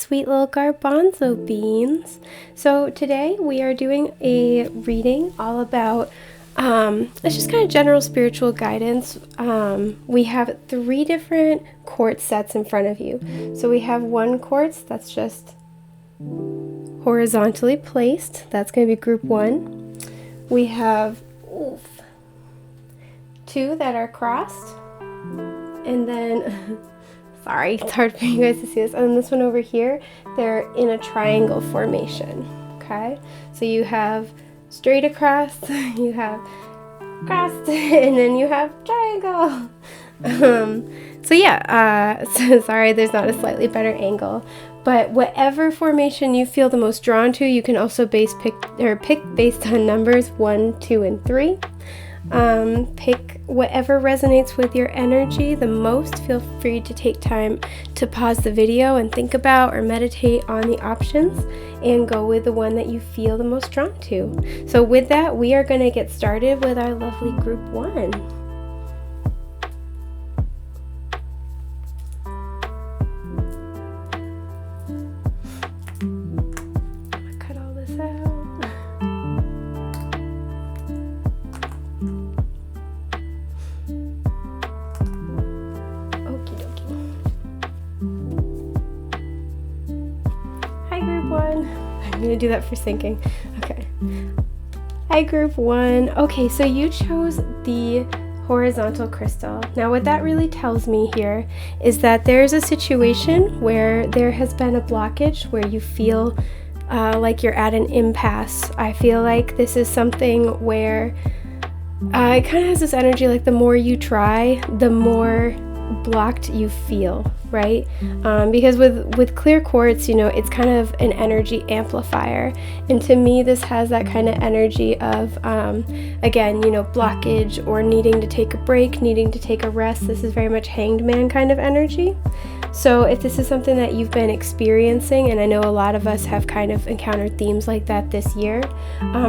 sweet little garbanzo beans. So today we are doing a reading all about it's just kind of general spiritual guidance. We have 3 different quartz sets in front of you. So we have one quartz that's just horizontally placed. That's going to be group 1. We have 2 that are crossed. And then, sorry, it's hard for you guys to see this. And then this one over here, they're in a triangle formation. Okay? So you have straight across, you have crossed, and then you have triangle. So sorry, there's not a slightly better angle. But whatever formation you feel the most drawn to, you can also pick based on numbers 1, 2, and 3. Pick whatever resonates with your energy the most. Feel free to take time to pause the video and think about or meditate on the options and go with the one that you feel the most drawn to. So with that, we are going to get started with our lovely group 1. I'm going to do that for syncing. Okay. Hi, group 1. Okay, so you chose the horizontal crystal. Now, what that really tells me here is that there's a situation where there has been a blockage, where you feel like you're at an impasse. I feel like this is something where it kind of has this energy like the more you try, the more blocked you feel, right? Because with clear quartz, it's kind of an energy amplifier, and to me this has that kind of energy of again, blockage or needing to take a break, needing to take a rest. This is very much hanged man kind of energy. So if this is something that you've been experiencing, and I know a lot of us have kind of encountered themes like that this year,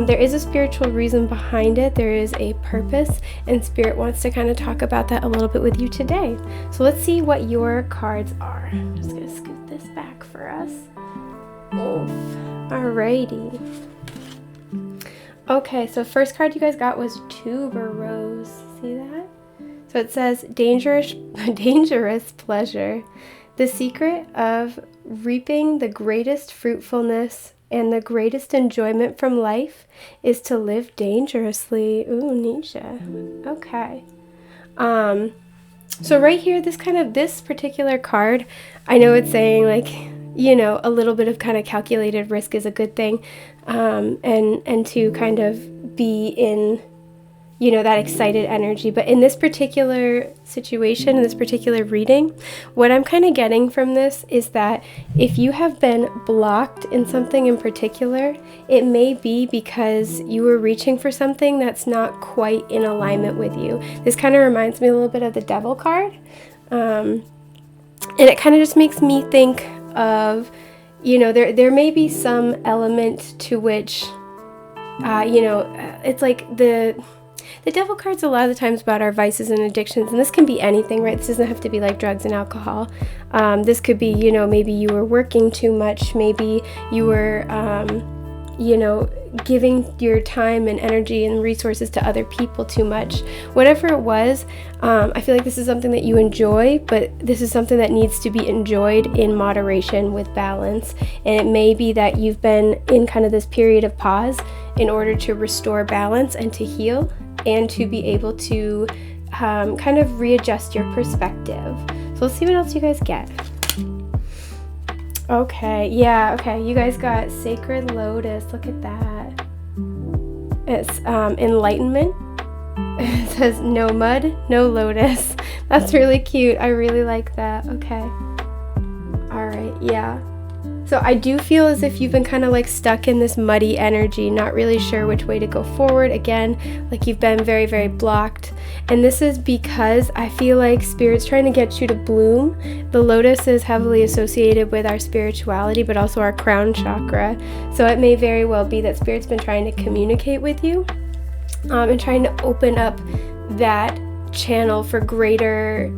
there is a spiritual reason behind it. There is a purpose, and Spirit wants to kind of talk about that a little bit with you today. So let's see what your cards are. I'm just going to scoot this back for us. Alrighty. Okay, so first card you guys got was Tuberose. See that? So it says dangerous pleasure. The secret of reaping the greatest fruitfulness and the greatest enjoyment from life is to live dangerously. Ooh, Nisha. Okay. So right here, this particular card, I know it's saying like, a little bit of kind of calculated risk is a good thing, and to kind of be in, that excited energy. But in this particular situation, in this particular reading, what I'm kind of getting from this is that if you have been blocked in something in particular, it may be because you were reaching for something that's not quite in alignment with you. This kind of reminds me a little bit of the Devil card. And it kind of just makes me think of, there may be some element to which, it's like the Devil card's a lot of the times about our vices and addictions, and this can be anything, right? This doesn't have to be like drugs and alcohol. This could be, maybe you were working too much, maybe you were, giving your time and energy and resources to other people too much. Whatever it was, I feel like this is something that you enjoy, but this is something that needs to be enjoyed in moderation with balance. And it may be that you've been in kind of this period of pause in order to restore balance and to heal, and to be able to kind of readjust your perspective. So let's see what else you guys get. Okay, you guys got Sacred Lotus. Look at that. It's enlightenment. It says no mud, no lotus. That's really cute. I really like that. Okay. All right, yeah. So I do feel as if you've been kind of like stuck in this muddy energy, not really sure which way to go forward. Again, like you've been very, very blocked. And this is because I feel like Spirit's trying to get you to bloom. The lotus is heavily associated with our spirituality, but also our crown chakra. So it may very well be that Spirit's been trying to communicate with you and trying to open up that channel for greater,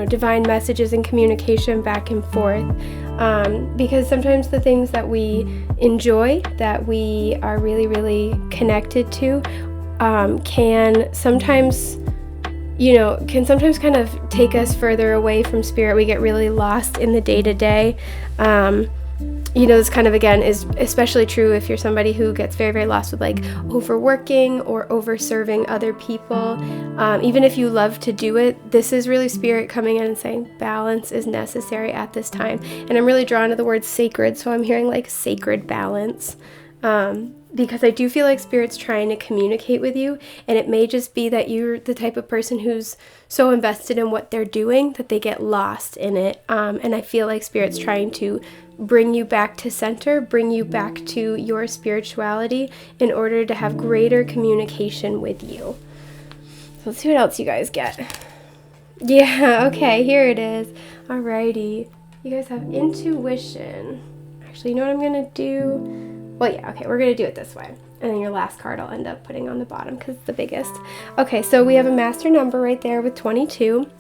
divine messages and communication back and forth. Because sometimes the things that we enjoy, that we are really, really connected to, can sometimes kind of take us further away from spirit. We get really lost in the day-to-day. This kind of, again, is especially true if you're somebody who gets very, very lost with like overworking or over-serving other people. Even if you love to do it, this is really spirit coming in and saying balance is necessary at this time. And I'm really drawn to the word sacred, so I'm hearing like sacred balance. Because I do feel like spirit's trying to communicate with you, and it may just be that you're the type of person who's so invested in what they're doing that they get lost in it. And I feel like spirit's trying to bring you back to center, bring you back to your spirituality in order to have greater communication with you. So let's see what else you guys get. Yeah, okay, here it is. Alrighty. You guys have intuition. Actually, you know what I'm going to do? Well, yeah, okay, we're going to do it this way. And then your last card I'll end up putting on the bottom because it's the biggest. Okay, so we have a master number right there with 22.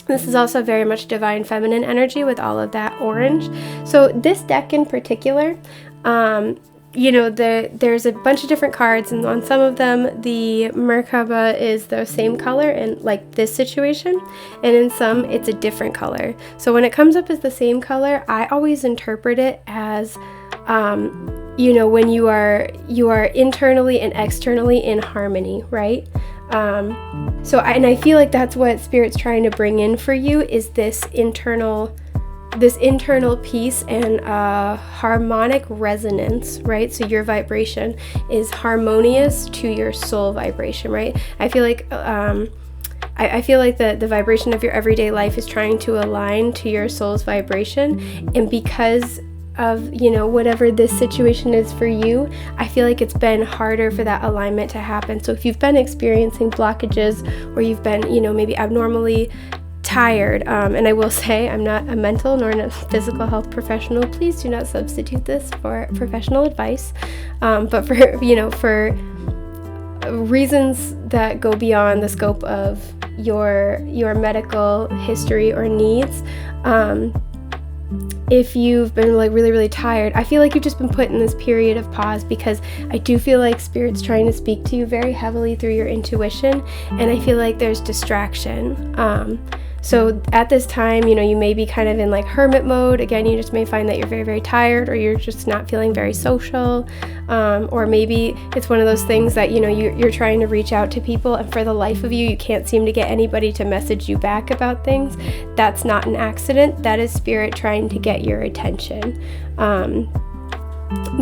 This is also very much divine feminine energy with all of that orange. So this deck in particular, there's a bunch of different cards, and on some of them the Merkaba is the same color in like this situation, and in some it's a different color. So when it comes up as the same color, I always interpret it as when you are internally and externally in harmony, right? I feel like that's what spirit's trying to bring in for you, is this internal peace and harmonic resonance, right? So your vibration is harmonious to your soul vibration, right? I feel like I feel like the vibration of your everyday life is trying to align to your soul's vibration, and because of whatever this situation is for you, I feel like it's been harder for that alignment to happen. So if you've been experiencing blockages, or you've been maybe abnormally tired, and I will say I'm not a mental nor a physical health professional, please do not substitute this for professional advice, but for reasons that go beyond the scope of your medical history or needs, if you've been like really, really tired, I feel like you've just been put in this period of pause, because I do feel like spirit's trying to speak to you very heavily through your intuition, and I feel like there's distraction. So at this time, you may be kind of in like hermit mode. Again, you just may find that you're very, very tired, or you're just not feeling very social. Or maybe it's one of those things that, you're trying to reach out to people, and for the life of you, you can't seem to get anybody to message you back about things. That's not an accident. That is spirit trying to get your attention.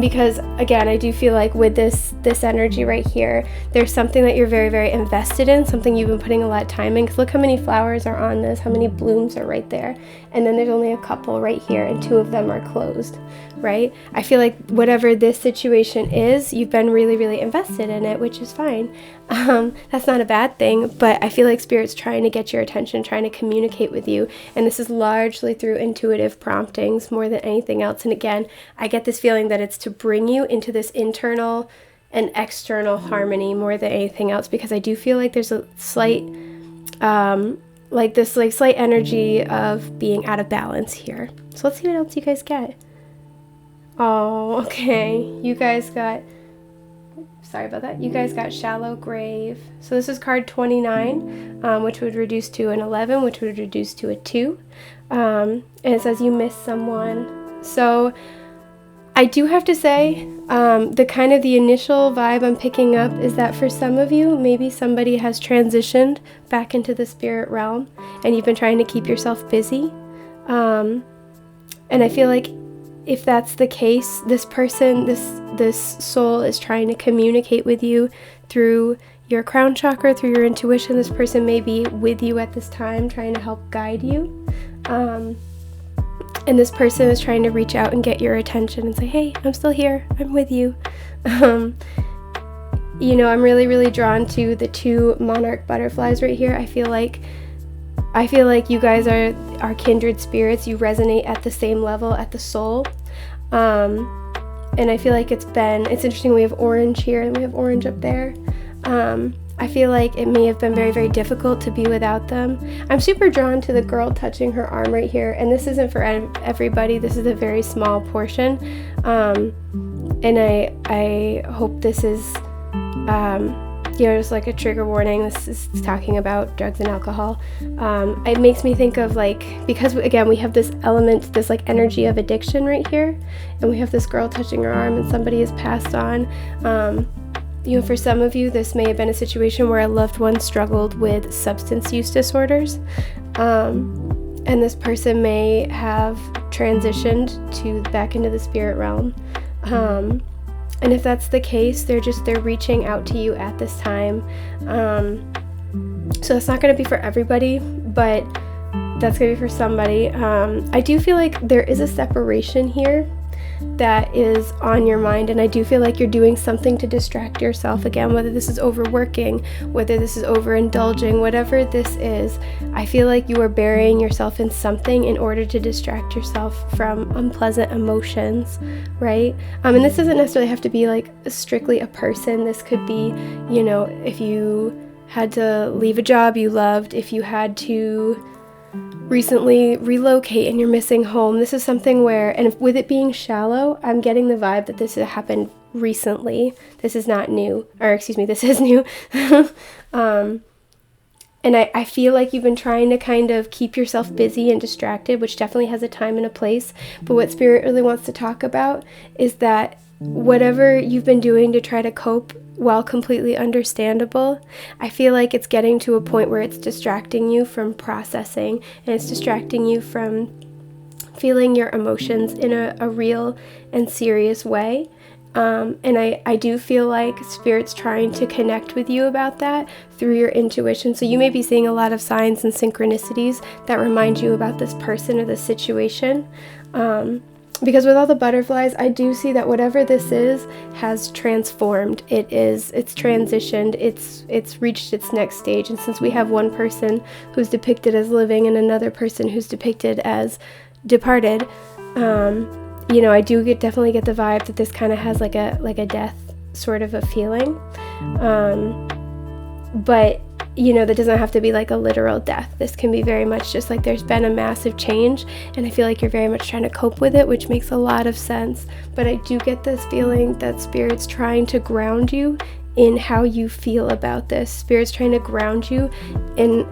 Because again, I do feel like with this energy right here, there's something that you're very, very invested in, something you've been putting a lot of time in, because look how many flowers are on this, how many blooms are right there, and then there's only a couple right here, and 2 of them are closed, right? I feel like whatever this situation is, you've been really, really invested in it, which is fine. That's not a bad thing, but I feel like spirit's trying to get your attention, trying to communicate with you, and this is largely through intuitive promptings more than anything else. And again, I get this feeling that it's to bring you into this internal and external harmony more than anything else, because I do feel like there's a slight slight energy of being out of balance here. So let's see what else you guys get. Oh, okay, you guys got, sorry about that, you guys got Shallow Grave. So this is card 29, which would reduce to an 11, which would reduce to a 2, and it says you miss someone. So I do have to say, the initial vibe I'm picking up is that for some of you, maybe somebody has transitioned back into the spirit realm, and you've been trying to keep yourself busy. And I feel like if that's the case, this person, this soul is trying to communicate with you through your crown chakra, through your intuition. This person may be with you at this time, trying to help guide you. And this person is trying to reach out and get your attention and say, hey, I'm still here. I'm with you. I'm really, really drawn to the 2 monarch butterflies right here. I feel like you guys are kindred spirits. You resonate at the same level, at the soul. And I feel like it's interesting. We have orange here and we have orange up there. I feel like it may have been very, very difficult to be without them. I'm super drawn to the girl touching her arm right here, and this isn't for everybody. This is a very small portion, and I hope this is just like a trigger warning. This is talking about drugs and alcohol. It makes me think of like, because again, we have this element, this like energy of addiction right here, and we have this girl touching her arm and somebody has passed on. For some of you, this may have been a situation where a loved one struggled with substance use disorders, and this person may have transitioned back into the spirit realm. And if that's the case, they're reaching out to you at this time. So that's not going to be for everybody, but that's going to be for somebody. I do feel like there is a separation here that is on your mind, and I do feel like you're doing something to distract yourself again, whether this is overworking, whether this is overindulging, whatever this is. I feel like you are burying yourself in something in order to distract yourself from unpleasant emotions, right? And this doesn't necessarily have to be like strictly a person. This could be, if you had to leave a job you loved, if you had to recently relocate and you're missing home. This is something where, and with it being shallow, I'm getting the vibe that this has happened recently. This is not new, this is new. And I feel like you've been trying to kind of keep yourself busy and distracted, which definitely has a time and a place. But what Spirit really wants to talk about is that whatever you've been doing to try to cope, while completely understandable, I feel like it's getting to a point where it's distracting you from processing, and it's distracting you from feeling your emotions in a real and serious way. And I do feel like Spirit's trying to connect with you about that through your intuition. So you may be seeing a lot of signs and synchronicities that remind you about this person or this situation. Because with all the butterflies, I do see that whatever this is has transformed. It's transitioned. It's reached its next stage. And since we have one person who's depicted as living and another person who's depicted as departed, I do definitely get the vibe that this kind of has like a death sort of a feeling. But that doesn't have to be like a literal death. This can be very much just like there's been a massive change, and I feel like you're very much trying to cope with it, which makes a lot of sense. But I do get this feeling that Spirit's trying to ground you in how you feel about this. Spirit's trying to ground you and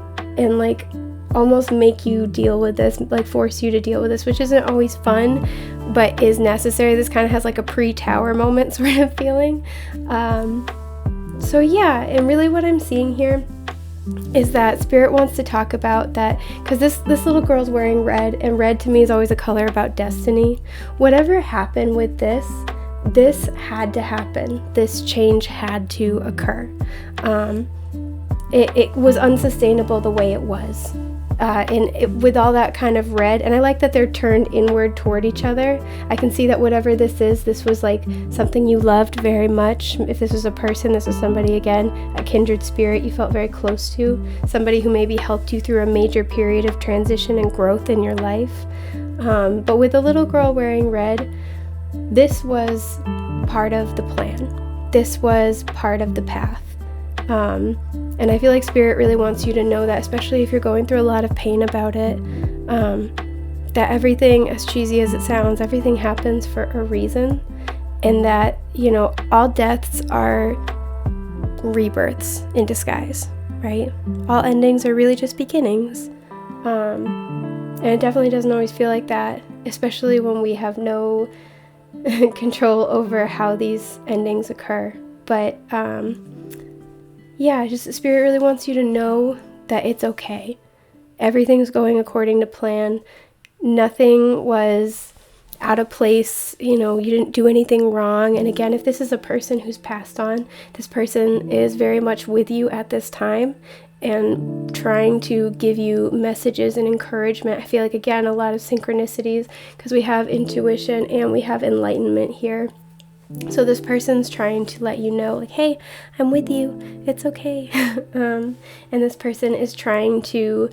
like almost make you deal with this, like force you to deal with this, which isn't always fun, but is necessary. This kind of has like a pre-tower moment sort of feeling. So yeah, and really what I'm seeing here is that Spirit wants to talk about that, because this little girl's wearing red, and red to me is always a color about destiny. Whatever happened with this had to happen. This change had to occur. It was unsustainable the way it was. With all that kind of red, and I like that they're turned inward toward each other. I can see that whatever this was like something you loved very much. If this was a person, this was somebody, again, a kindred spirit you felt very close to, somebody who maybe helped you through a major period of transition and growth in your life. But with the little girl wearing red, this was part of the plan. This was part of the path. And I feel like Spirit really wants you to know that, especially if you're going through a lot of pain about it, that everything, as cheesy as it sounds, everything happens for a reason, and that, all deaths are rebirths in disguise, right? All endings are really just beginnings. And it definitely doesn't always feel like that, especially when we have no control over how these endings occur. But, just Spirit really wants you to know that it's okay. Everything's going according to plan. Nothing was out of place. You didn't do anything wrong. And again, if this is a person who's passed on, this person is very much with you at this time and trying to give you messages and encouragement. I feel like, again, a lot of synchronicities, because we have intuition and we have enlightenment here. So this person's trying to let you know, like, hey, I'm with you. It's okay. And this person is trying to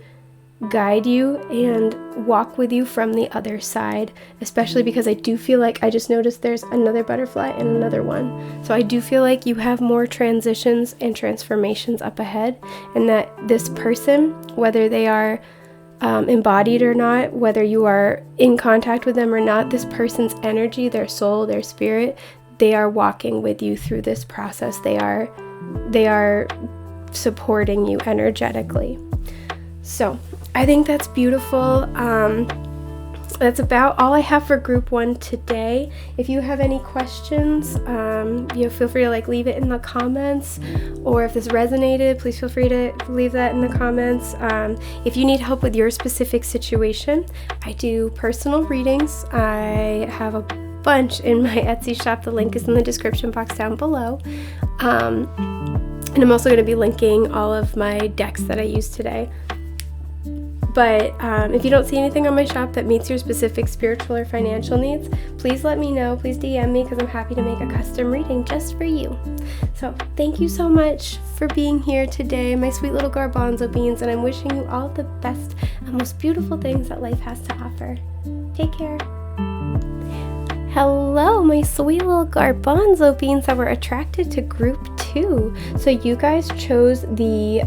guide you and walk with you from the other side, especially because I do feel like I just noticed there's another butterfly and another one. So I do feel like you have more transitions and transformations up ahead, and that this person, whether they are embodied or not, whether you are in contact with them or not, this person's energy, their soul, their spirit, they are walking with you through this process. They are supporting you energetically. So I think that's beautiful. That's about all I have for group 1 today. If you have any questions, feel free to leave it in the comments, or if this resonated, please feel free to leave that in the comments. If you need help with your specific situation, I do personal readings. I have a bunch in my Etsy shop. The link is in the description box down below. And I'm also going to be linking all of my decks that I used today. But if you don't see anything on my shop that meets your specific spiritual or financial needs, please let me know. Please DM me, because I'm happy to make a custom reading just for you. So thank you so much for being here today, my sweet little garbanzo beans, and I'm wishing you all the best and most beautiful things that life has to offer. Take care. Hello, my sweet little garbanzo beans that were attracted to group 2. So you guys chose the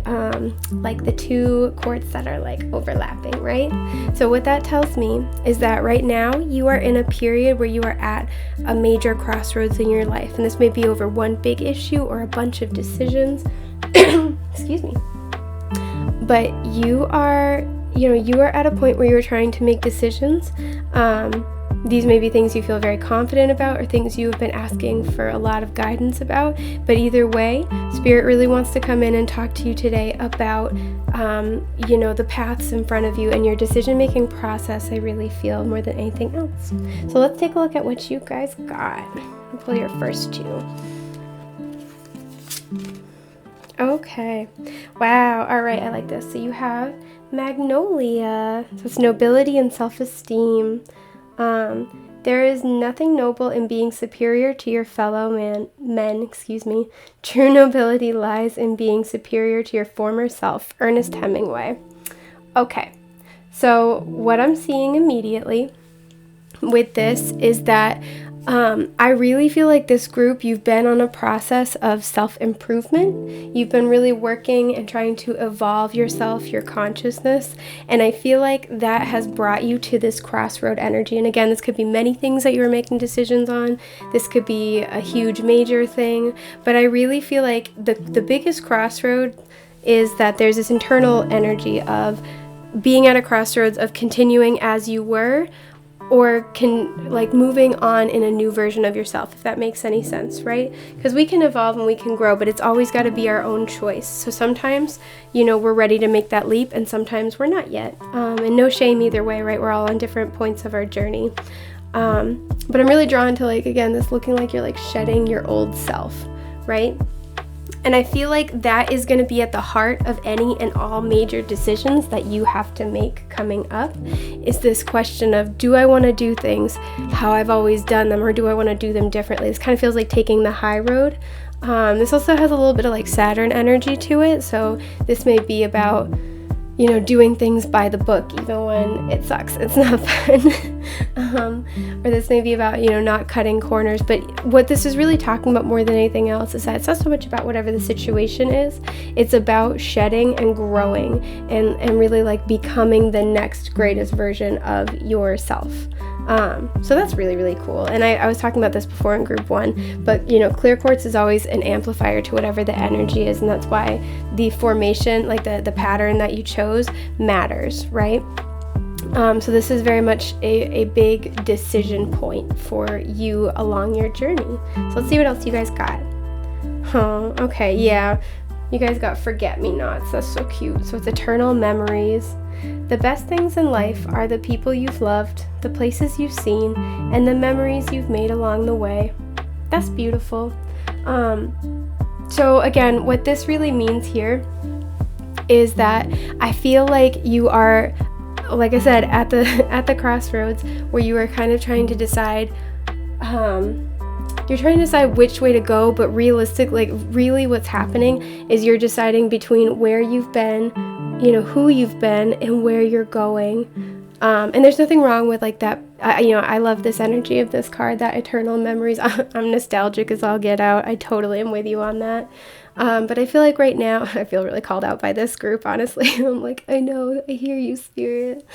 the 2 quartz that are overlapping, right? So what that tells me is that right now you are in a period where you are at a major crossroads in your life, and this may be over one big issue or a bunch of decisions. Excuse me. But you are at a point where you're trying to make decisions. These may be things you feel very confident about, or things you have been asking for a lot of guidance about. But either way, Spirit really wants to come in and talk to you today about, the paths in front of you and your decision-making process, I really feel, more than anything else. So let's take a look at what you guys got. I'll pull your first 2. Okay. Wow. All right. I like this. So you have Magnolia. So it's nobility and self-esteem. There is nothing noble in being superior to your fellow men. True nobility lies in being superior to your former self. Ernest Hemingway. Okay, so what I'm seeing immediately with this is that I really feel like this group, you've been on a process of self-improvement. You've been really working and trying to evolve yourself, your consciousness, and I feel like that has brought you to this crossroad energy. And again, this could be many things that you were making decisions on. This could be a huge major thing, but I really feel like the biggest crossroad is that there's this internal energy of being at a crossroads of continuing as you were, or moving on in a new version of yourself, if that makes any sense, right? Because we can evolve and we can grow, but it's always got to be our own choice. So sometimes, we're ready to make that leap, and sometimes we're not yet. And no shame either way, right? We're all on different points of our journey. But I'm really drawn to, again, this looking like you're, shedding your old self, right? And I feel like that is going to be at the heart of any and all major decisions that you have to make coming up, is this question of, do I want to do things how I've always done them, or do I want to do them differently? This kind of feels like taking the high road. This also has a little bit of Saturn energy to it, so this may be about doing things by the book, even when it sucks. It's not fun. Or this may be about, not cutting corners. But what this is really talking about more than anything else is that it's not so much about whatever the situation is. It's about shedding and growing and really becoming the next greatest version of yourself. So that's really, really cool. And I was talking about this before in group 1, but clear quartz is always an amplifier to whatever the energy is, and that's why the formation, the pattern that you chose, matters, right? So this is very much a big decision point for you along your journey. So let's see what else you guys got. Oh, okay, yeah. You guys got forget-me-nots. That's so cute. So it's eternal memories. The best things in life are the people you've loved, the places you've seen, and the memories you've made along the way. That's beautiful. So again, what this really means here is that I feel like you are, like I said, at the crossroads where you are kind of trying to decide, you're trying to decide which way to go, but really what's happening is you're deciding between where you've been, who you've been, and where you're going. And there's nothing wrong with like that. I love this energy of this card, that eternal memories. I'm nostalgic as all get out. I totally am with you on that. But I feel like right now, I feel really called out by this group, honestly. I'm like, I know, I hear you, Spirit.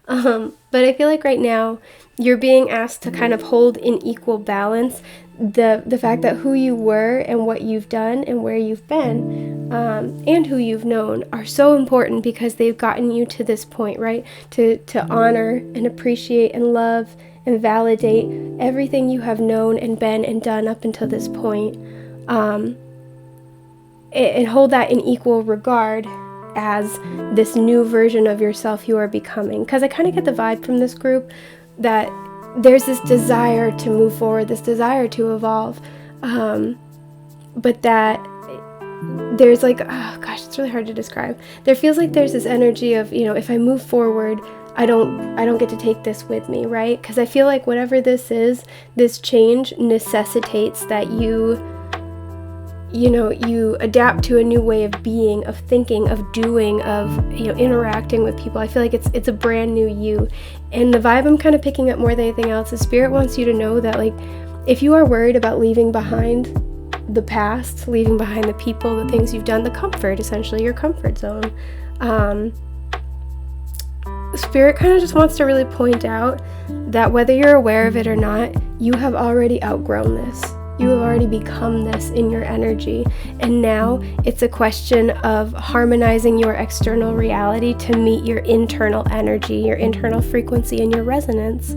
But I feel like right now, you're being asked to kind of hold in equal balance the fact that who you were and what you've done and where you've been, and who you've known are so important because they've gotten you to this point, right? To honor and appreciate and love and validate everything you have known and been and done up until this point. And hold that in equal regard as this new version of yourself you are becoming. Because I kind of get the vibe from this group that there's this desire to move forward, this desire to evolve, but that there's like, oh gosh, it's really hard to describe. There feels like there's this energy of, if I move forward, I don't get to take this with me, right? Because I feel like whatever this is, this change necessitates that you adapt to a new way of being, of thinking, of doing, of, interacting with people. I feel like it's a brand new you. And the vibe I'm kind of picking up more than anything else is Spirit wants you to know that, like, if you are worried about leaving behind the past, leaving behind the people, the things you've done, the comfort, essentially, your comfort zone, Spirit kind of just wants to really point out that whether you're aware of it or not, you have already outgrown this. You have already become this in your energy, and now it's a question of harmonizing your external reality to meet your internal energy, your internal frequency, and your resonance.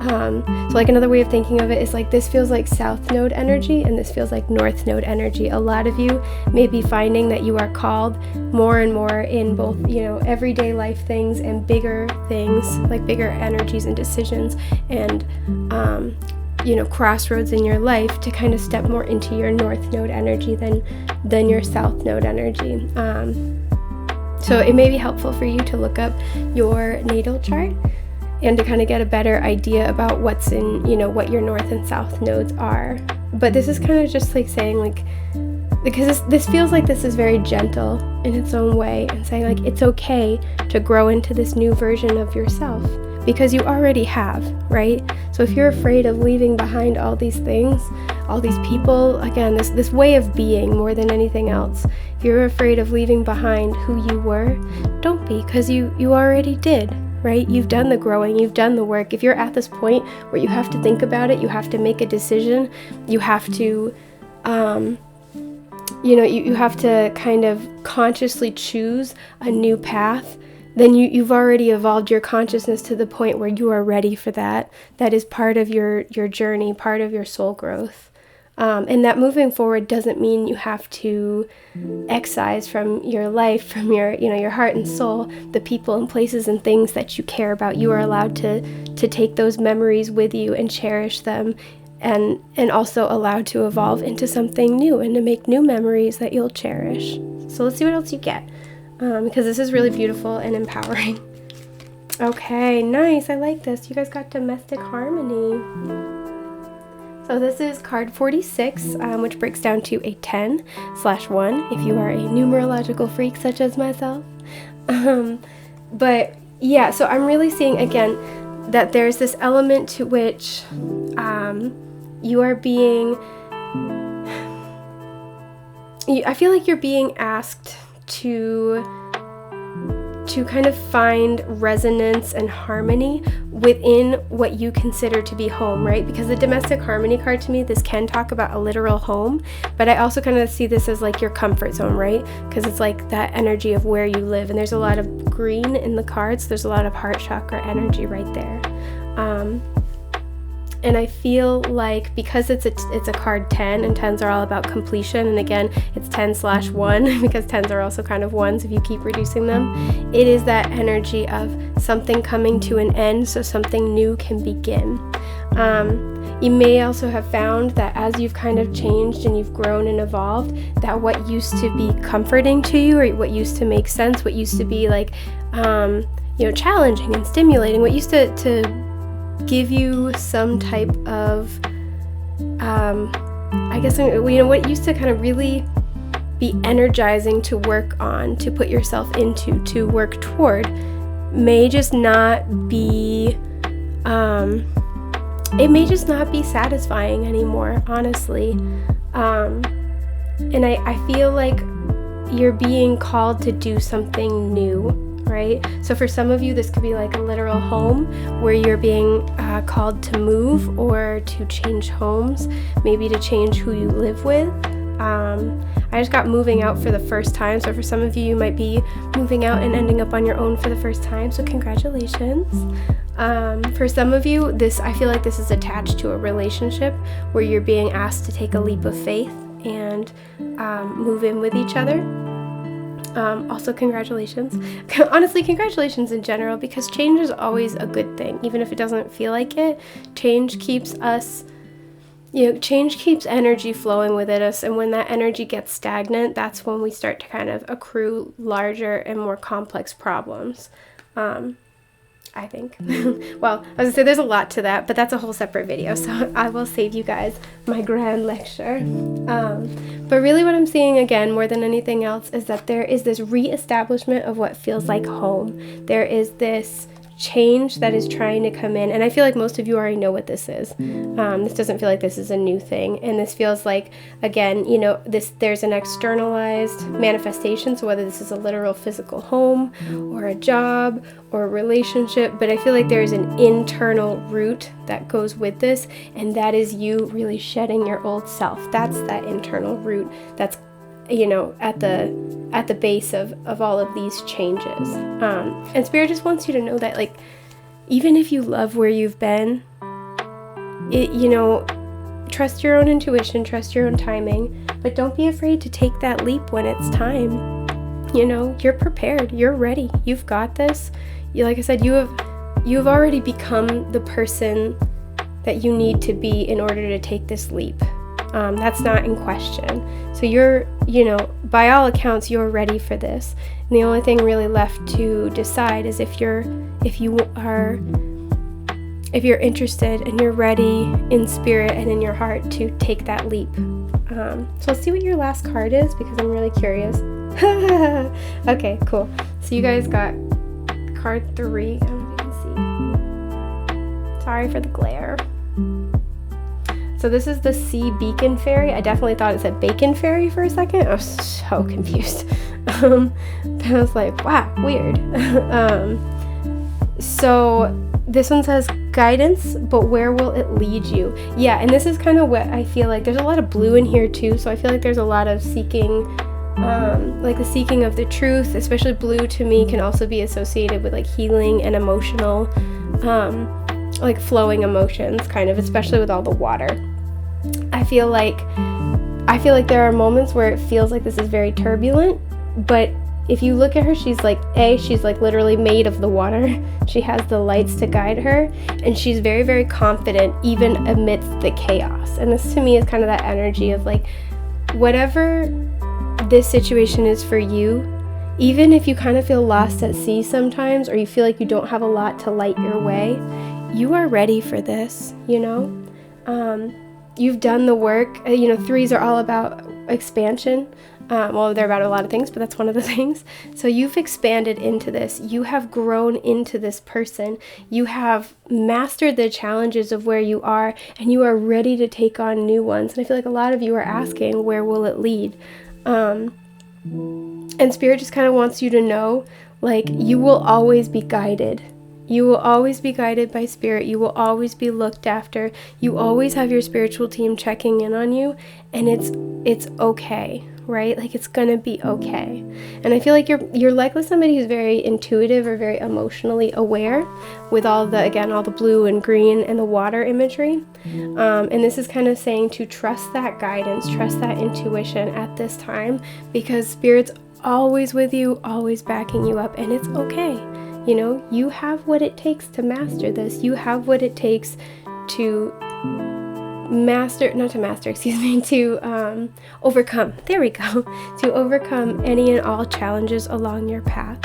So like another way of thinking of it is like this feels like South Node energy and this feels like North Node energy. A lot of you may be finding that you are called more and more in both, everyday life things and bigger things, like bigger energies and decisions, and crossroads in your life to kind of step more into your North Node energy than your South Node energy. So it may be helpful for you to look up your natal chart and to kind of get a better idea about what's in, what your North and South nodes are. But this is kind of just like saying, like, because this feels like this is very gentle in its own way, and saying like it's okay to grow into this new version of yourself. Because you already have, right? So if you're afraid of leaving behind all these things, all these people, again, this way of being more than anything else, if you're afraid of leaving behind who you were, don't be, because you already did, right? You've done the growing, you've done the work. If you're at this point where you have to think about it, you have to make a decision, you have to, you have to kind of consciously choose a new path, then you've already evolved your consciousness to the point where you are ready for that. That is part of your journey, part of your soul growth. And that moving forward doesn't mean you have to excise from your life, from your heart and soul, the people and places and things that you care about. You are allowed to take those memories with you and cherish them, and also allowed to evolve into something new and to make new memories that you'll cherish. So let's see what else you get. Because this is really beautiful and empowering. Okay, nice. I like this. You guys got domestic harmony. So this is card 46, which breaks down to a 10/1 if you are a numerological freak such as myself. But yeah, so I'm really seeing again that there's this element to which you are being... I feel like you're being asked to kind of find resonance and harmony within what you consider to be home, right? Because the domestic harmony card, to me, this can talk about a literal home, but I also kind of see this as like your comfort zone, right? Because it's like that energy of where you live, and there's a lot of green in the cards. There's a lot of heart chakra energy right there. And I feel like because it's a card 10, and 10s are all about completion, and again, it's 10/1 because 10s are also kind of ones if you keep reducing them. It is that energy of something coming to an end so something new can begin. You may also have found that as you've kind of changed and you've grown and evolved, that what used to be comforting to you, or what used to make sense, what used to be like, challenging and stimulating, what used to give you some type of I guess, what used to kind of really be energizing to work on, to put yourself into, to work toward, may just not be, it may just not be satisfying anymore, honestly. And I feel like you're being called to do something new, right? So for some of you, this could be like a literal home where you're being called to move or to change homes, maybe to change who you live with. I just got moving out for the first time, so for some of you, you might be moving out and ending up on your own for the first time, so congratulations. For some of you, I feel like this is attached to a relationship where you're being asked to take a leap of faith and move in with each other. Also, congratulations. Honestly, congratulations in general, because change is always a good thing, even if it doesn't feel like it. Change keeps energy flowing within us, and when that energy gets stagnant, that's when we start to kind of accrue larger and more complex problems. I think. Well, I was gonna say there's a lot to that, but that's a whole separate video, so I will save you guys my grand lecture. But really what I'm seeing, again, more than anything else, is that there is this reestablishment of what feels like home. There is this change that is trying to come in, and I feel like most of you already know what this is. This doesn't feel like this is a new thing, and this feels like, again, there's an externalized manifestation, so whether this is a literal physical home or a job or a relationship, but I feel like there's an internal root that goes with this, and that is you really shedding your old self. That's that internal root that's at the base of all of these changes. And Spirit just wants you to know that, like, even if you love where you've been, trust your own intuition, trust your own timing, but don't be afraid to take that leap when it's time. You're prepared, you're ready, you've got this. Like I said, you've already become the person that you need to be in order to take this leap. That's not in question. So you're, by all accounts, you're ready for this. And the only thing really left to decide is if you're interested and you're ready in spirit and in your heart to take that leap. So let's see what your last card is, because I'm really curious. Okay, cool. So you guys got card 3. I don't know if you can see. Sorry for the glare. So this is the Sea Beacon Fairy. I definitely thought it said Bacon Fairy for a second. I was so confused. But I was like, wow, weird. So this one says guidance, but where will it lead you? Yeah, and this is kind of what I feel like. There's a lot of blue in here too, so I feel like there's a lot of seeking, like the seeking of the truth. Especially blue to me can also be associated with like healing and emotional, like flowing emotions, kind of, especially with all the water. I feel like there are moments where it feels like this is very turbulent, but if you look at her, she's like literally made of the water. She has the lights to guide her, and she's very, very confident even amidst the chaos. And this to me is kind of that energy of like, whatever this situation is for you, even if you kind of feel lost at sea sometimes, or you feel like you don't have a lot to light your way, you are ready for this, You've done the work. 3s are all about expansion. Well, they're about a lot of things, but that's one of the things. So you've expanded into this. You have grown into this person. You have mastered the challenges of where you are, and you are ready to take on new ones. And I feel like a lot of you are asking, where will it lead? And Spirit just kind of wants you to know, like, you will always be guided. You will always be guided by Spirit. You will always be looked after. You always have your spiritual team checking in on you, and it's okay, right? Like, it's gonna be okay. And I feel like you're likely somebody who's very intuitive or very emotionally aware with all the blue and green and the water imagery. And this is kind of saying to trust that guidance, trust that intuition at this time, because Spirit's always with you, always backing you up, and it's okay. You have what it takes to master this. You have what it takes to overcome. There we go. To overcome any and all challenges along your path.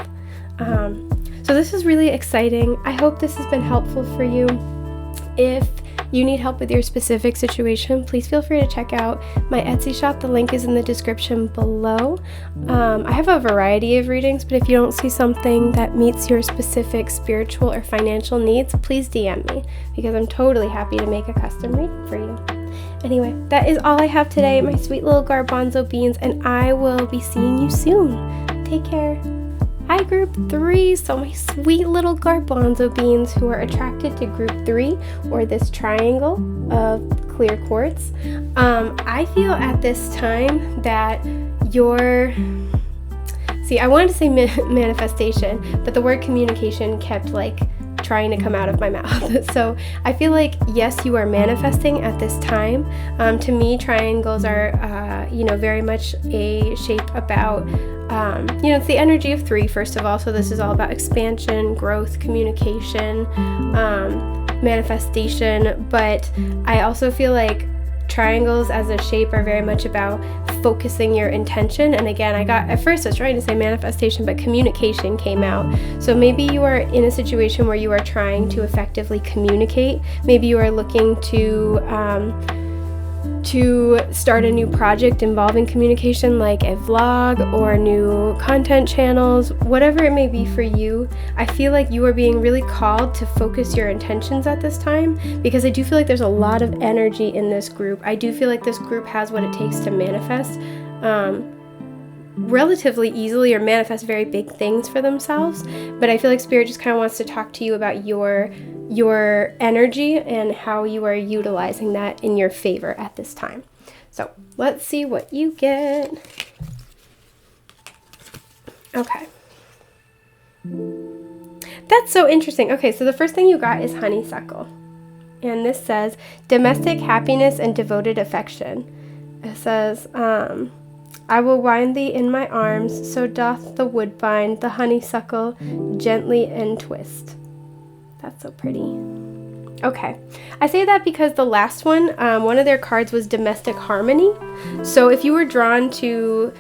So this is really exciting. I hope this has been helpful for you. If you need help with your specific situation, please feel free to check out my Etsy shop. The link is in the description below. I have a variety of readings, but if you don't see something that meets your specific spiritual or financial needs, please DM me, because I'm totally happy to make a custom reading for you. Anyway, that is all I have today, my sweet little garbanzo beans, and I will be seeing you soon. Take care. Hi, group 3. So my sweet little garbanzo beans who are attracted to group 3, or this triangle of clear quartz, I feel at this time that I wanted to say manifestation, but the word communication kept trying to come out of my mouth. So I feel like, yes, you are manifesting at this time. To me, triangles are, very much a shape about, it's the energy of 3, first of all. So this is all about expansion, growth, communication, manifestation. But I also feel like triangles as a shape are very much about focusing your intention. And again, at first I was trying to say manifestation, but communication came out. So maybe you are in a situation where you are trying to effectively communicate. Maybe you are looking to start a new project involving communication, like a vlog or new content channels, whatever it may be for you. I feel like you are being really called to focus your intentions at this time, because I do feel like there's a lot of energy in this group. I do feel like this group has what it takes to manifest relatively easily, or manifest very big things for themselves. But I feel like Spirit just kind of wants to talk to you about your energy and how you are utilizing that in your favor at this time. So let's see what you get. Okay. That's so interesting. Okay, so the first thing you got is honeysuckle. And this says domestic happiness and devoted affection. It says, I will wind thee in my arms, so doth the woodbine, the honeysuckle, gently entwist. That's so pretty. Okay, I say that because the last one of their cards was domestic harmony. So if you were drawn to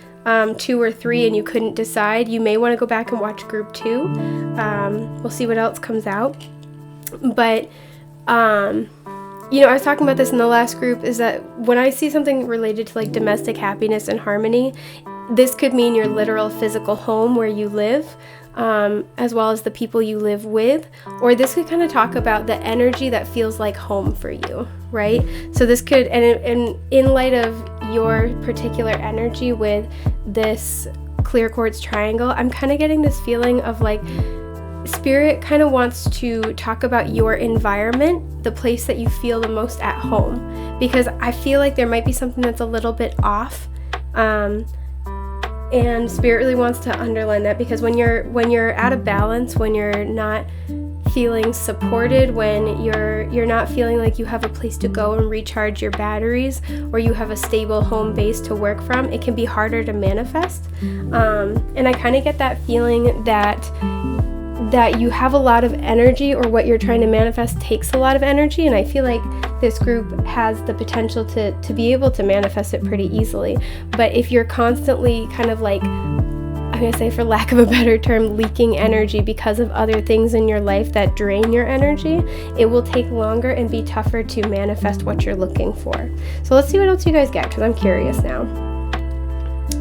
2 or 3 and you couldn't decide, you may want to go back and watch group 2. We'll see what else comes out. But I was talking about this in the last group, is that when I see something related to domestic happiness and harmony, this could mean your literal physical home where you live, as well as the people you live with, or this could kind of talk about the energy that feels like home for you, right? So this could, and in light of your particular energy with this clear quartz triangle, I'm kind of getting this feeling of Spirit kind of wants to talk about your environment, the place that you feel the most at home, because I feel like there might be something that's a little bit off, and Spirit really wants to underline that, because when you're out of balance, when you're not feeling supported, when you're not feeling like you have a place to go and recharge your batteries, or you have a stable home base to work from, it can be harder to manifest. And I kind of get that feeling that you have a lot of energy, or what you're trying to manifest takes a lot of energy, and I feel like this group has the potential to be able to manifest it pretty easily. But if you're constantly kind of I'm going to say, for lack of a better term, leaking energy because of other things in your life that drain your energy, it will take longer and be tougher to manifest what you're looking for. So let's see what else you guys get, because I'm curious now.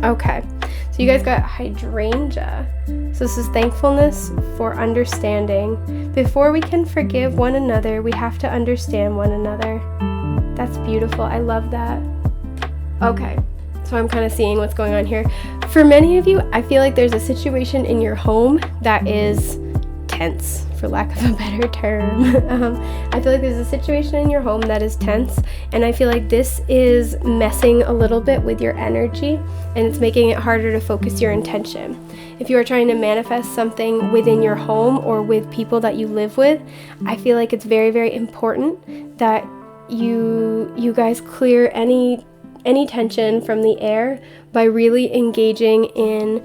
Okay. So you guys got hydrangea. So this is thankfulness for understanding. Before we can forgive one another, we have to understand one another. That's beautiful. I love that. Okay, so I'm kind of seeing what's going on here. For many of you, I feel like there's a situation in your home that is tense, for lack of a better term. I feel like there's a situation in your home that is tense, and I feel like this is messing a little bit with your energy, and it's making it harder to focus your intention. If you are trying to manifest something within your home or with people that you live with, I feel like it's very, very important that you guys clear any tension from the air by really engaging in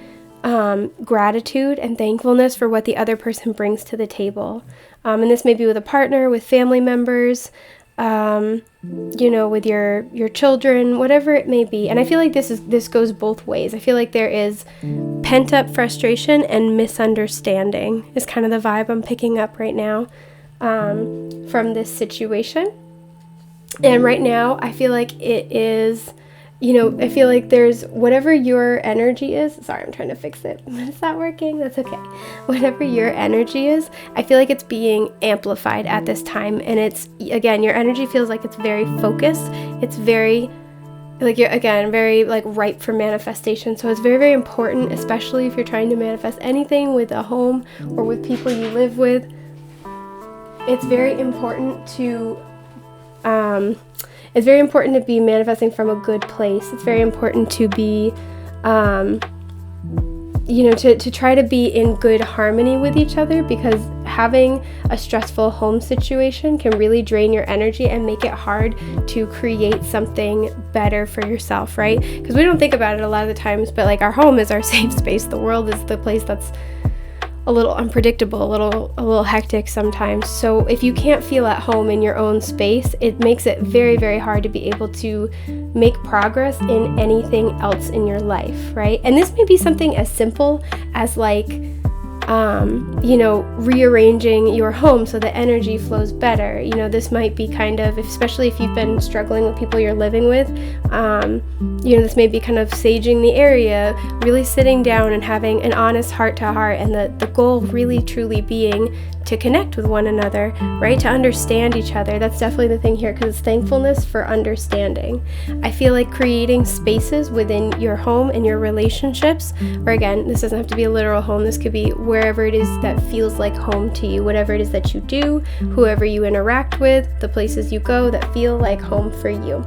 gratitude and thankfulness for what the other person brings to the table. And this may be with a partner, with family members, with your children, whatever it may be. And I feel like this goes both ways. I feel like there is pent-up frustration and misunderstanding is kind of the vibe I'm picking up right now from this situation. And right now, I feel like it is, I feel like there's whatever your energy is. Sorry, I'm trying to fix it. It's not working. That's okay. Whatever your energy is, I feel like it's being amplified at this time. And it's, again, your energy feels like it's very focused. It's very, like, you're, again, very, like, ripe for manifestation. So it's very, very important, especially if you're trying to manifest anything with a home or with people you live with. It's very important to be manifesting from a good place. It's very important to be, to try to be in good harmony with each other, because having a stressful home situation can really drain your energy and make it hard to create something better for yourself, right? Because we don't think about it a lot of the times, but like our home is our safe space. The world is the place that's a little unpredictable, a little hectic sometimes. So if you can't feel at home in your own space, it makes it very, very hard to be able to make progress in anything else in your life, right? And this may be something as simple as like, rearranging your home so the energy flows better. This might be kind of, especially if you've been struggling with people you're living with, this may be kind of saging the area, really sitting down and having an honest heart-to-heart, and the goal really truly being to connect with one another, right? To understand each other. That's definitely the thing here, because it's thankfulness for understanding. I feel like creating spaces within your home and your relationships, or again, this doesn't have to be a literal home, this could be wherever it is that feels like home to you, whatever it is that you do, whoever you interact with, the places you go that feel like home for you.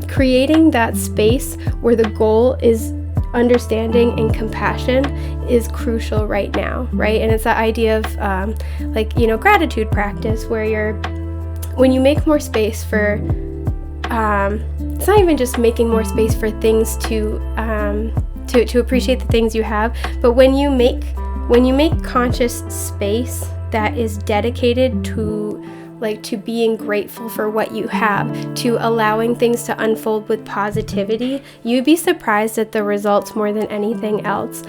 Creating that space where the goal is understanding and compassion is crucial right now, right? And it's that idea of gratitude practice, where when you make more space for it's not even just making more space for things to appreciate the things you have, but when you make conscious space that is dedicated to being grateful for what you have, to allowing things to unfold with positivity, you'd be surprised at the results more than anything else.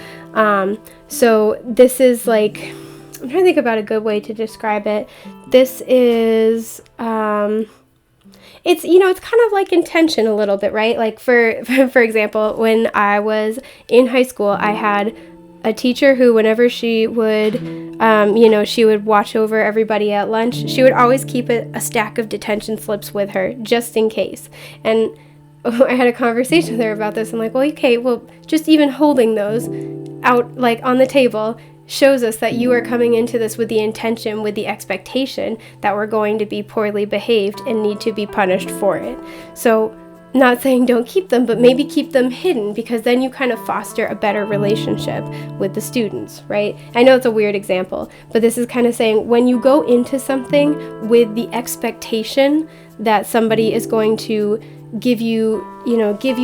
So this is like, I'm trying to think about a good way to describe it. This is, it's kind of like intention a little bit, right? Like for example, when I was in high school, I had a teacher who, whenever she would, she would watch over everybody at lunch, she would always keep a stack of detention slips with her, just in case. And I had a conversation with her about this. I'm like, well, okay, just even holding those out, like, on the table shows us that you are coming into this with the intention, with the expectation that we're going to be poorly behaved and need to be punished for it. So, not saying don't keep them, but maybe keep them hidden, because then you kind of foster a better relationship with the students, right? I know it's a weird example, but this is kind of saying when you go into something with the expectation that somebody is going to give you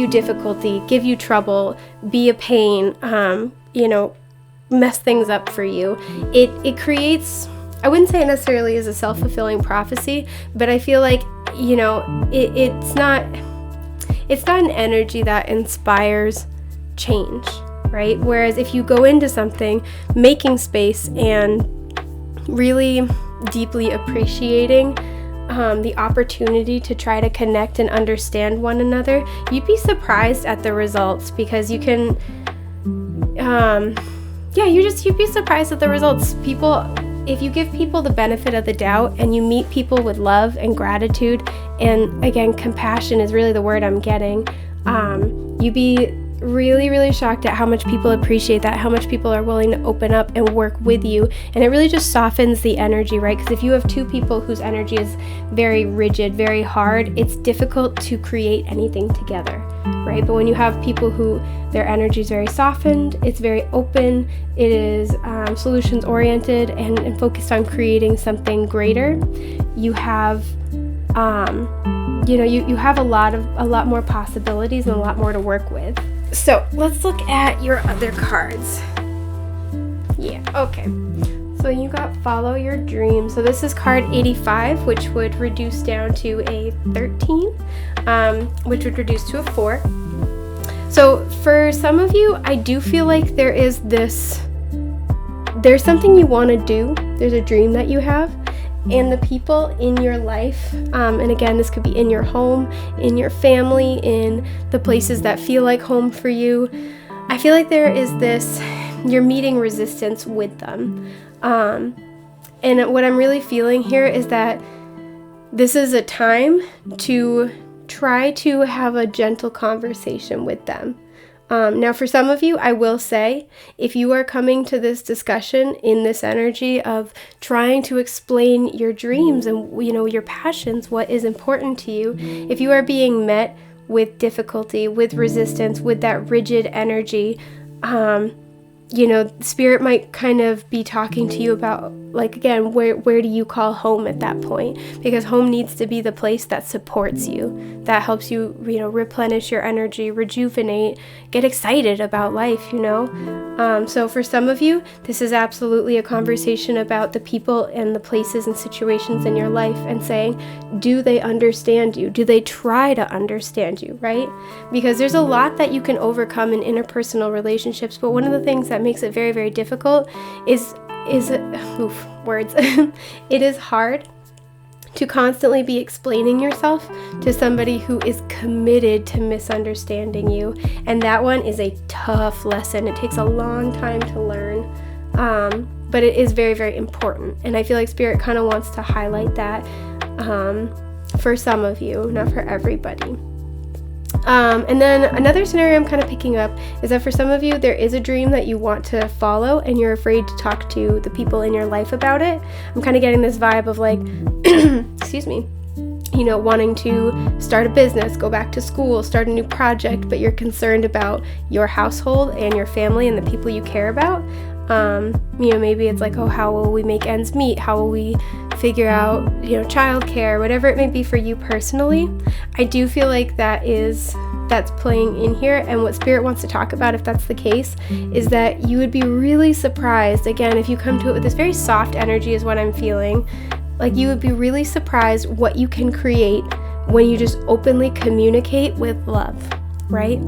difficulty, give you trouble, be a pain, mess things up for you, it creates, I wouldn't say it necessarily is a self-fulfilling prophecy, but I feel like, it's not an energy that inspires change, right? Whereas if you go into something making space and really deeply appreciating the opportunity to try to connect and understand one another, you'd be surprised at the results, because you can, you'd be surprised at the results. If you give people the benefit of the doubt and you meet people with love and gratitude, and again, compassion is really the word I'm getting, you'd be really, really shocked at how much people appreciate that, how much people are willing to open up and work with you. And it really just softens the energy, right? Because if you have two people whose energy is very rigid, very hard, it's difficult to create anything together, right? But when you have people who their energy is very softened, it's very open, it is solutions oriented and focused on creating something greater, you have you have a lot more possibilities and a lot more to work with. So let's look at your other cards. Yeah, okay. So you got Follow Your Dream. So this is card 85, which would reduce down to a 13, which would reduce to a 4. So for some of you, I do feel like there's something you want to do. There's a dream that you have, and the people in your life, and again, this could be in your home, in your family, in the places that feel like home for you, I feel like there is this, you're meeting resistance with them. And what I'm really feeling here is that this is a time to try to have a gentle conversation with them. Now, for some of you, I will say, if you are coming to this discussion in this energy of trying to explain your dreams and, your passions, what is important to you, if you are being met with difficulty, with resistance, with that rigid energy, Spirit might kind of be talking to you about, like, again, where do you call home at that point? Because home needs to be the place that supports you, that helps you, replenish your energy, rejuvenate, get excited about life, So for some of you, this is absolutely a conversation about the people and the places and situations in your life and saying, do they understand you? Do they try to understand you, right? Because there's a lot that you can overcome in interpersonal relationships, but one of the things that makes it very, very difficult is words. It is hard to constantly be explaining yourself to somebody who is committed to misunderstanding you. And that one is a tough lesson. It takes a long time to learn, but it is very, very important. And I feel like Spirit kind of wants to highlight that for some of you, not for everybody. And then another scenario I'm kind of picking up is that for some of you, there is a dream that you want to follow and you're afraid to talk to the people in your life about it. I'm kind of getting this vibe of like, excuse me, wanting to start a business, go back to school, start a new project, but you're concerned about your household and your family and the people you care about. Maybe it's like, how will we make ends meet? How will we figure out, childcare, whatever it may be for you personally. I do feel like that's playing in here. And what Spirit wants to talk about, if that's the case, is that you would be really surprised, again, if you come to it with this very soft energy is what I'm feeling, like you would be really surprised what you can create when you just openly communicate with love, right?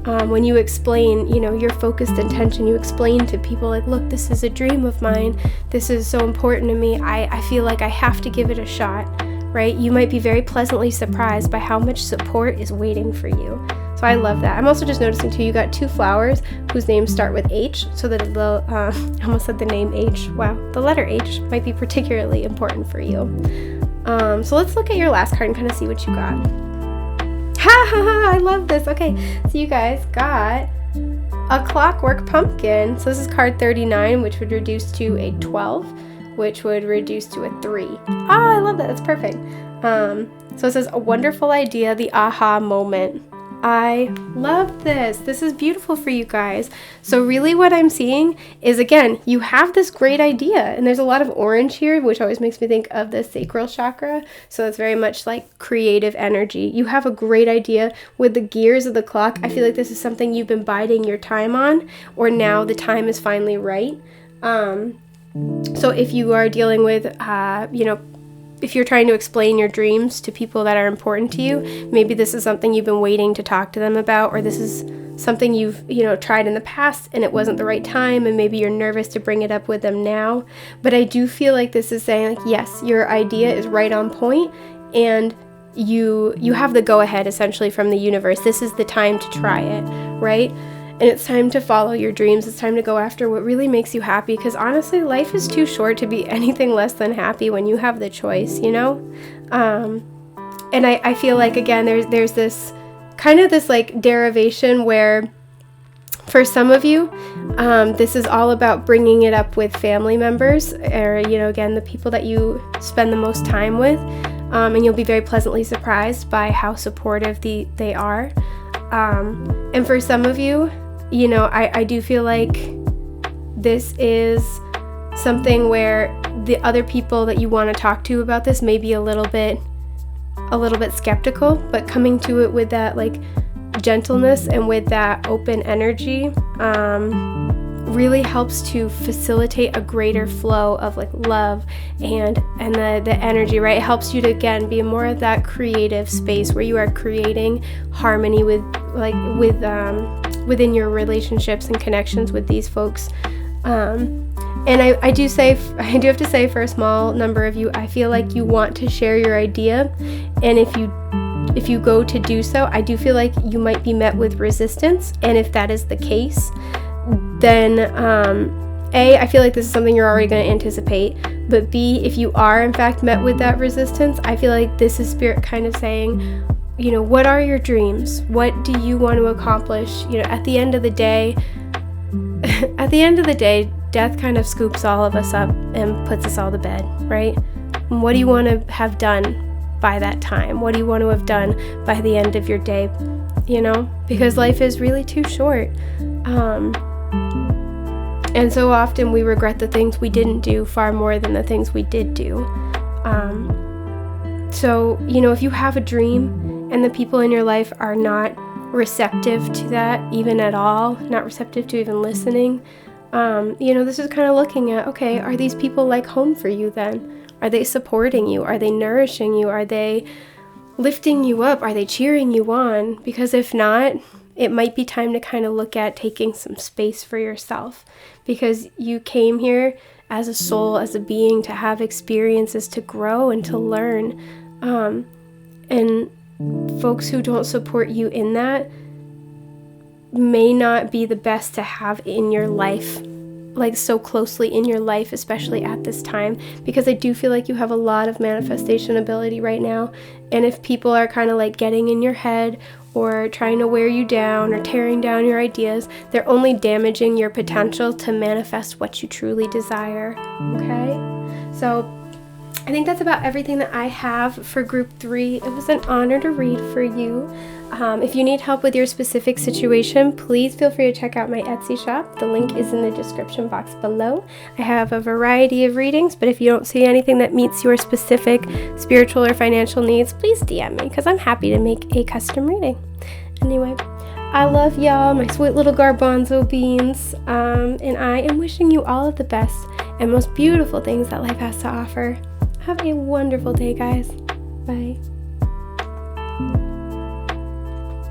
When you explain, your focused intention, you explain to people like, look, this is a dream of mine. This is so important to me. I feel like I have to give it a shot, right? You might be very pleasantly surprised by how much support is waiting for you. So I love that. I'm also just noticing too, you got 2 flowers whose names start with H, so that I almost said the name H. Wow, the letter H might be particularly important for you. So let's look at your last card and kind of see what you got. Ha ha ha, I love this. Okay, so you guys got a clockwork pumpkin. So this is card 39, which would reduce to a 12, which would reduce to a 3. I love that. That's perfect. So it says a wonderful idea, the aha moment. I love this. This is beautiful for you guys. So really what I'm seeing is, again, you have this great idea, and there's a lot of orange here, which always makes me think of the sacral chakra. So it's very much like creative energy. You have a great idea with the gears of the clock. I feel like this is something you've been biding your time on, or now the time is finally right. So if you are dealing with, if you're trying to explain your dreams to people that are important to you, maybe this is something you've been waiting to talk to them about, or this is something you've, tried in the past and it wasn't the right time, and maybe you're nervous to bring it up with them now. But I do feel like this is saying, like, yes, your idea is right on point, and you have the go-ahead essentially from the universe. This is the time to try it, right? And it's time to follow your dreams. It's time to go after what really makes you happy, because honestly, life is too short to be anything less than happy when you have the choice, And I feel like, again, there's this kind of this like derivation where for some of you, this is all about bringing it up with family members, or, again, the people that you spend the most time with, and you'll be very pleasantly surprised by how supportive they are. And for some of you, I do feel like this is something where the other people that you want to talk to about this may be a little bit skeptical, but coming to it with that like gentleness and with that open energy really helps to facilitate a greater flow of like love and the energy, right? It helps you to, again, be more of that creative space where you are creating harmony within your relationships and connections with these folks. And I do have to say, for a small number of you, I feel like you want to share your idea, and if you go to do so, I do feel like you might be met with resistance. And if that is the case, then I feel like this is something you're already going to anticipate. But B, if you are in fact met with that resistance, I feel like this is Spirit kind of saying, what are your dreams? What do you want to accomplish? At the end of the day, death kind of scoops all of us up and puts us all to bed, right? And what do you want to have done by that time? What do you want to have done by the end of your day? Because life is really too short. And so often we regret the things we didn't do far more than the things we did do. So, if you have a dream and the people in your life are not receptive to that even at all, not receptive to even listening, this is kind of looking at, okay, are these people like home for you then? Are they supporting you? Are they nourishing you? Are they lifting you up? Are they cheering you on? Because if not, it might be time to kind of look at taking some space for yourself, because you came here as a soul, as a being, to have experiences, to grow and to learn. And folks who don't support you in that may not be the best to have in your life, like so closely in your life, especially at this time, because I do feel like you have a lot of manifestation ability right now. And if people are kind of like getting in your head or trying to wear you down or tearing down your ideas, they're only damaging your potential to manifest what you truly desire. Okay? So I think that's about everything that I have for group 3. It was an honor to read for you. If you need help with your specific situation, please feel free to check out my Etsy shop. The link is in the description box below. I have a variety of readings, but if you don't see anything that meets your specific spiritual or financial needs, please DM me, because I'm happy to make a custom reading. Anyway, I love y'all, my sweet little garbanzo beans, and I am wishing you all of the best and most beautiful things that life has to offer. Have a wonderful day, guys. Bye.